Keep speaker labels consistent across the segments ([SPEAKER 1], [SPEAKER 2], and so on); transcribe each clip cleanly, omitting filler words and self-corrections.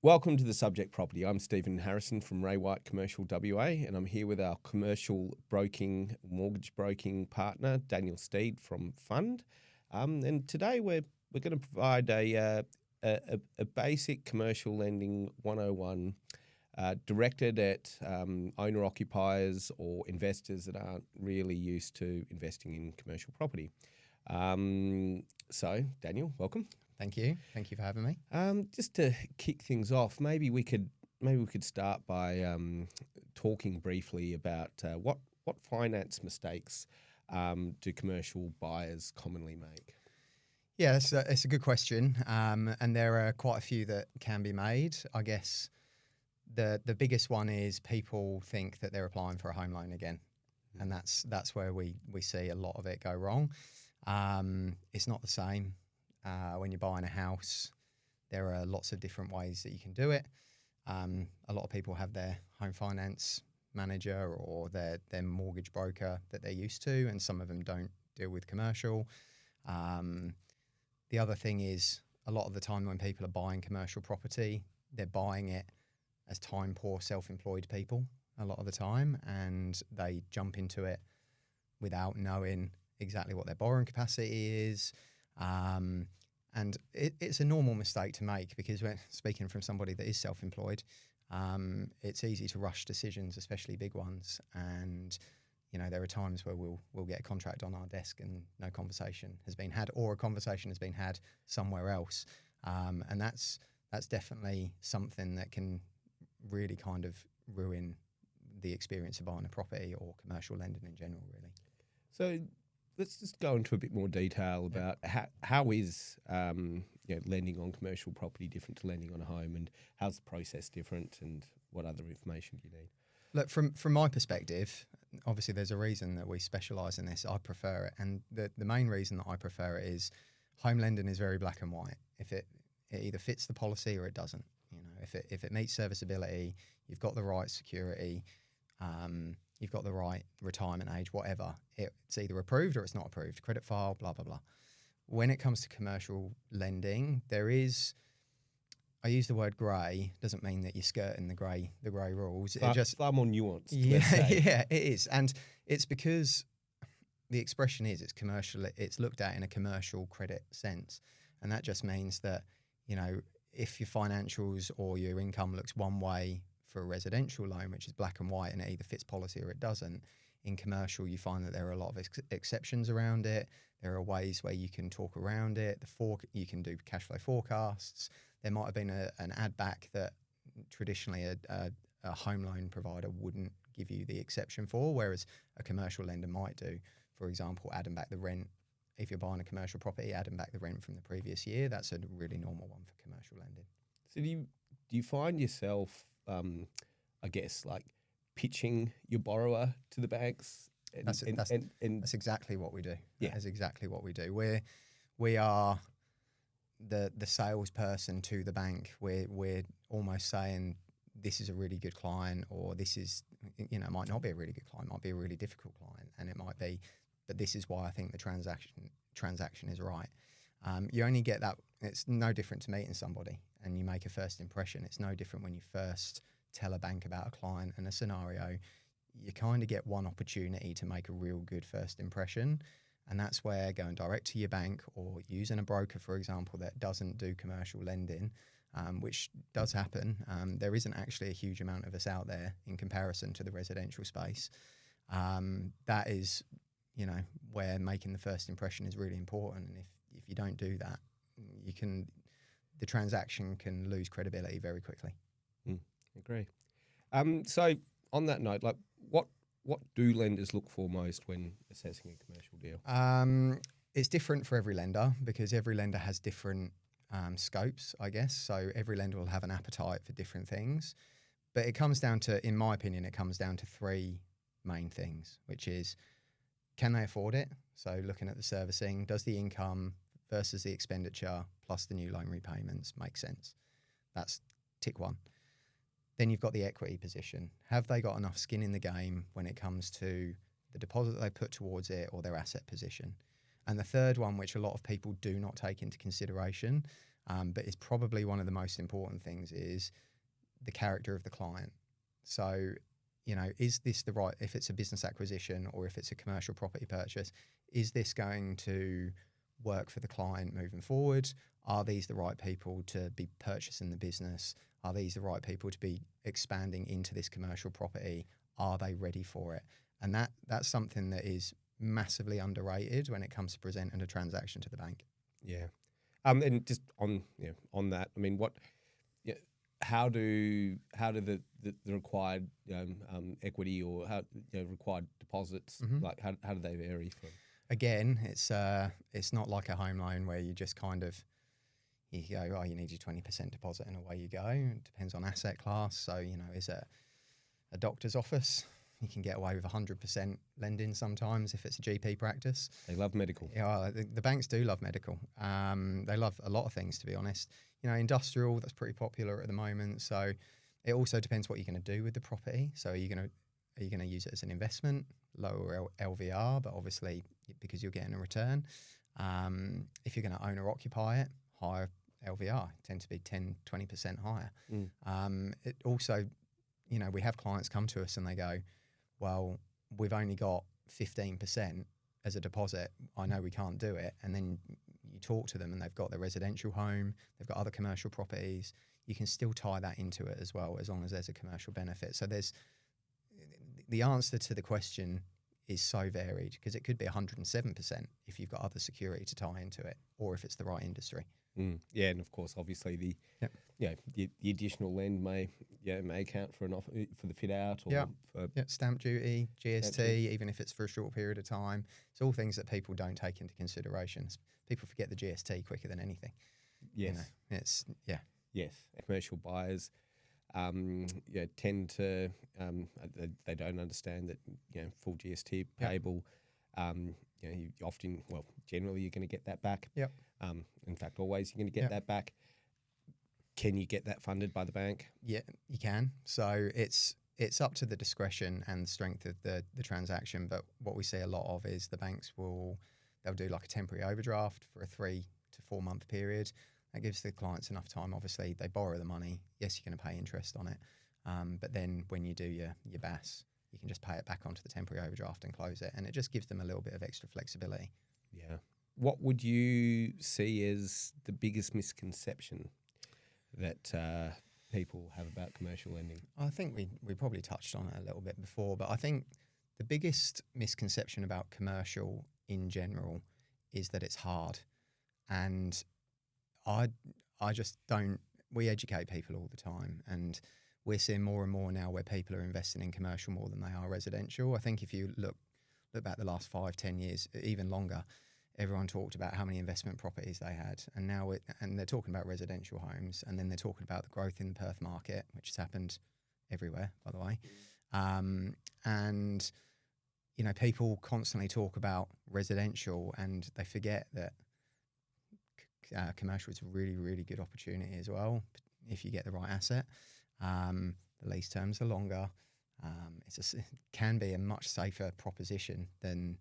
[SPEAKER 1] Welcome to The Subject Property. I'm Stephen Harrison from Ray White Commercial WA, and I'm here with our commercial mortgage broking partner, Daniel Steed from Fund. And today we're going to provide a basic commercial lending 101 directed at owner-occupiers or investors that aren't really used to investing in commercial property. So, Daniel, welcome.
[SPEAKER 2] Thank you. Thank you for having me.
[SPEAKER 1] Just to kick things off, maybe we could start by talking briefly about what finance mistakes do commercial buyers commonly make?
[SPEAKER 2] Yeah, it's a good question, and there are quite a few that can be made. I guess the biggest one is people think that they're applying for a home loan again, and that's where we see a lot of it go wrong. It's not the same. When you're buying a house, there are lots of different ways that you can do it. A lot of people have their home finance manager or their mortgage broker that they're used to, and some of them don't deal with commercial. The other thing is, a lot of the time when people are buying commercial property, they're buying it as time-poor self-employed people a lot of the time, and they jump into it without knowing exactly what their borrowing capacity is. And it's a normal mistake to make, because we're speaking from somebody that is self-employed. It's easy to rush decisions, especially big ones. And, there are times where we'll get a contract on our desk and no conversation has been had, or a conversation has been had somewhere else. And that's definitely something that can really kind of ruin the experience of buying a property or commercial lending in general, really.
[SPEAKER 1] So let's just go into a bit more detail about how is lending on commercial property different to lending on a home, and how's the process different, and what other information do you need?
[SPEAKER 2] Look, from my perspective, obviously there's a reason that we specialise in this. I prefer it, and the main reason that I prefer it is home lending is very black and white. If it either fits the policy or it doesn't. If it meets serviceability, you've got the right security, you've got the right retirement age, whatever. It's either approved or it's not approved. Credit file, blah, blah, blah. When it comes to commercial lending, I use the word grey, doesn't mean that you're skirting the grey rules.
[SPEAKER 1] It's far more nuanced.
[SPEAKER 2] Yeah, it is. And it's because the expression is it's looked at in a commercial credit sense. And that just means that, if your financials or your income looks one way for a residential loan, which is black and white, and it either fits policy or it doesn't, in commercial you find that there are a lot of exceptions around it. There are ways where you can talk around it. You can do cash flow forecasts. There might have been an add back that traditionally a home loan provider wouldn't give you the exception for, whereas a commercial lender might do. For example, adding back the rent. If you're buying a commercial property, adding back the rent from the previous year, that's a really normal one for commercial lending.
[SPEAKER 1] So do you find yourself, like pitching your borrower to the banks?
[SPEAKER 2] That's exactly what we do.
[SPEAKER 1] Yeah.
[SPEAKER 2] That is exactly what we do. We are the salesperson to the bank. We're almost saying this is a really good client, or this is, it might not be a really good client, might be a really difficult client, and it might be, but this is why I think the transaction is right. You only get that. It's no different to meeting somebody and you make a first impression. It's no different when you first tell a bank about a client and a scenario. You kind of get one opportunity to make a real good first impression, and that's where going direct to your bank or using a broker, for example, that doesn't do commercial lending, which does happen. There isn't actually a huge amount of us out there in comparison to the residential space. That is, where making the first impression is really important, and if you don't do that, the transaction can lose credibility very quickly.
[SPEAKER 1] Agree. So on that note, like what do lenders look for most when assessing a commercial deal?
[SPEAKER 2] It's different for every lender, because every lender has different scopes, I guess. So every lender will have an appetite for different things, but it comes down to, in my opinion, three main things, which is, can they afford it? So looking at the servicing, does the income versus the expenditure plus the new loan repayments make sense? That's tick one. Then you've got the equity position. Have they got enough skin in the game when it comes to the deposit they put towards it or their asset position? And the third one, which a lot of people do not take into consideration, But it's probably one of the most important things is the character of the client. So, is this the right, if it's a business acquisition or if it's a commercial property purchase, is this going to work for the client moving forward? Are these the right people to be purchasing the business? Are these the right people to be expanding into this commercial property? Are they ready for it? And that's something that is massively underrated when it comes to presenting a transaction to the bank.
[SPEAKER 1] Yeah. And just on that, I mean, how do the required equity or required deposits, like how do they vary from?
[SPEAKER 2] Again, it's not like a home loan where you just kind of you go, oh, you need your 20% deposit and away you go. It depends on asset class. So, is it a doctor's office? You can get away with 100% lending sometimes if it's a GP practice.
[SPEAKER 1] They love medical.
[SPEAKER 2] Yeah, the banks do love medical. They love a lot of things, to be honest. Industrial, that's pretty popular at the moment. So it also depends what you're going to do with the property. So are you going to use it as an investment, lower LVR, but obviously because you're getting a return. If you're going to own or occupy it, higher LVR, tend to be 10, 20% higher. It also, we have clients come to us and they go, well, we've only got 15% as a deposit. I know we can't do it. And then you talk to them and they've got their residential home, they've got other commercial properties. You can still tie that into it as well, as long as there's a commercial benefit. So the answer to the question is so varied, because it could be 107% if you've got other security to tie into it, or if it's the right industry.
[SPEAKER 1] Yeah, and of course, obviously the additional lend may account for for the fit out or for
[SPEAKER 2] stamp duty, GST, even if it's for a short period of time. It's all things that people don't take into consideration. People forget the GST quicker than anything.
[SPEAKER 1] Yes, yes. Commercial buyers tend to they don't understand that full GST payable. You often, generally, you're going to get that back.
[SPEAKER 2] Yep.
[SPEAKER 1] In fact, always you're going to get that back. Can you get that funded by the bank?
[SPEAKER 2] Yeah, you can. So it's up to the discretion and strength of the transaction. But what we see a lot of is the banks they'll do like a temporary overdraft for a 3 to 4 month period. That gives the clients enough time. Obviously, they borrow the money. Yes, you're going to pay interest on it. But then when you do your BAS, you can just pay it back onto the temporary overdraft and close it. And it just gives them a little bit of extra flexibility.
[SPEAKER 1] Yeah. What would you see as the biggest misconception that people have about commercial lending?
[SPEAKER 2] I think we probably touched on it a little bit before, but I think the biggest misconception about commercial in general is that it's hard. And I just don't. We educate people all the time, and we're seeing more and more now where people are investing in commercial more than they are residential. I think if you look back the last 5-10 years, even longer, everyone talked about how many investment properties they had, and now and they're talking about residential homes, and then they're talking about the growth in the Perth market, which has happened everywhere, by the way. And people constantly talk about residential, and they forget that commercial is a really, really good opportunity as well if you get the right asset. The lease terms are longer. It can be a much safer proposition than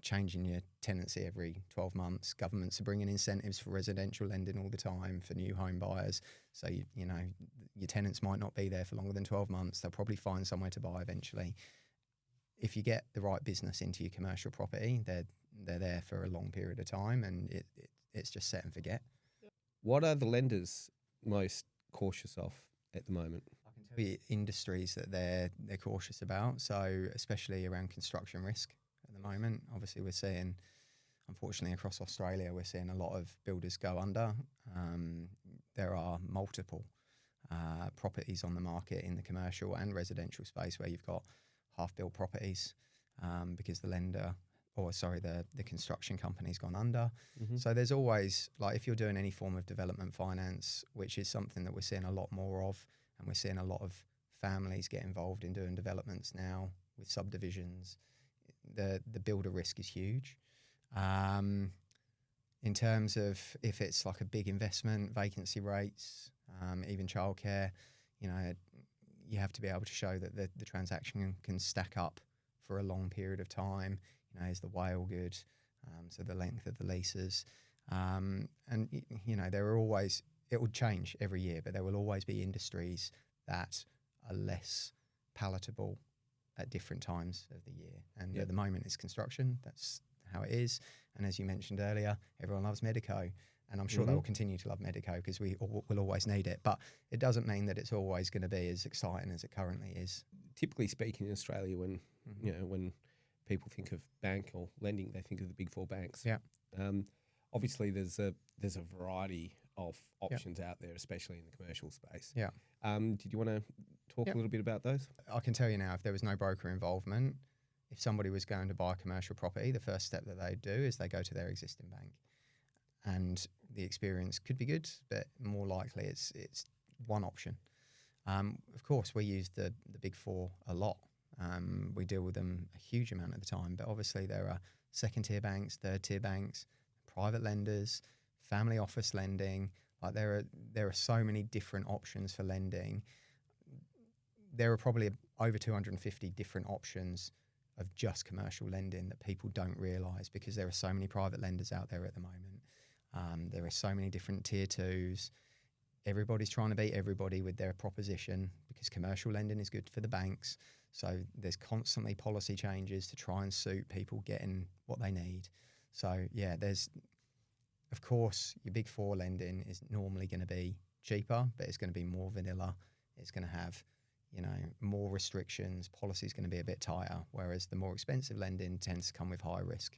[SPEAKER 2] changing your tenancy every 12 months. Governments are bringing incentives for residential lending all the time for new home buyers. So your tenants might not be there for longer than 12 months. They'll probably find somewhere to buy eventually. If you get the right business into your commercial property, they're there for a long period of time, and it's just set and forget.
[SPEAKER 1] What are the lenders most cautious of at the moment?
[SPEAKER 2] I can tell you industries that they're cautious about. So especially around construction risk at the moment. Obviously, we're seeing, unfortunately, across Australia, we're seeing a lot of builders go under. There are multiple properties on the market in the commercial and residential space where you've got half-built properties because the construction company's gone under. Mm-hmm. So there's always, if you're doing any form of development finance, which is something that we're seeing a lot more of, and we're seeing a lot of families get involved in doing developments now with subdivisions, the builder risk is huge. In terms of if it's like a big investment, vacancy rates, even childcare, you have to be able to show that the transaction can stack up for a long period of time. Is the WALE good? So the length of the leases. There are always, it will change every year, but there will always be industries that are less palatable at different times of the year. And at the moment it's construction. That's how it is. And as you mentioned earlier, everyone loves Medico. And I'm sure they will continue to love Medico because we'll always need it. But it doesn't mean that it's always going to be as exciting as it currently is.
[SPEAKER 1] Typically speaking, in Australia, when when people think of bank or lending, they think of the big four banks.
[SPEAKER 2] Yeah.
[SPEAKER 1] Obviously, there's a variety of options out there, especially in the commercial space.
[SPEAKER 2] Yeah.
[SPEAKER 1] Did you want to talk a little bit about those?
[SPEAKER 2] I can tell you now, if there was no broker involvement, if somebody was going to buy a commercial property, the first step that they do is they go to their existing bank. And the experience could be good, but more likely it's one option. Of course, we use the big four a lot. We deal with them a huge amount of the time, but obviously there are second-tier banks, third-tier banks, private lenders, family office lending. Like there are so many different options for lending. There are probably over 250 different options of just commercial lending that people don't realise because there are so many private lenders out there at the moment. There are so many different tier twos. Everybody's trying to beat everybody with their proposition because commercial lending is good for the banks. So there's constantly policy changes to try and suit people getting what they need. So yeah, of course, your big four lending is normally going to be cheaper, but it's going to be more vanilla. It's going to have, more restrictions. Policy is going to be a bit tighter, whereas the more expensive lending tends to come with higher risk.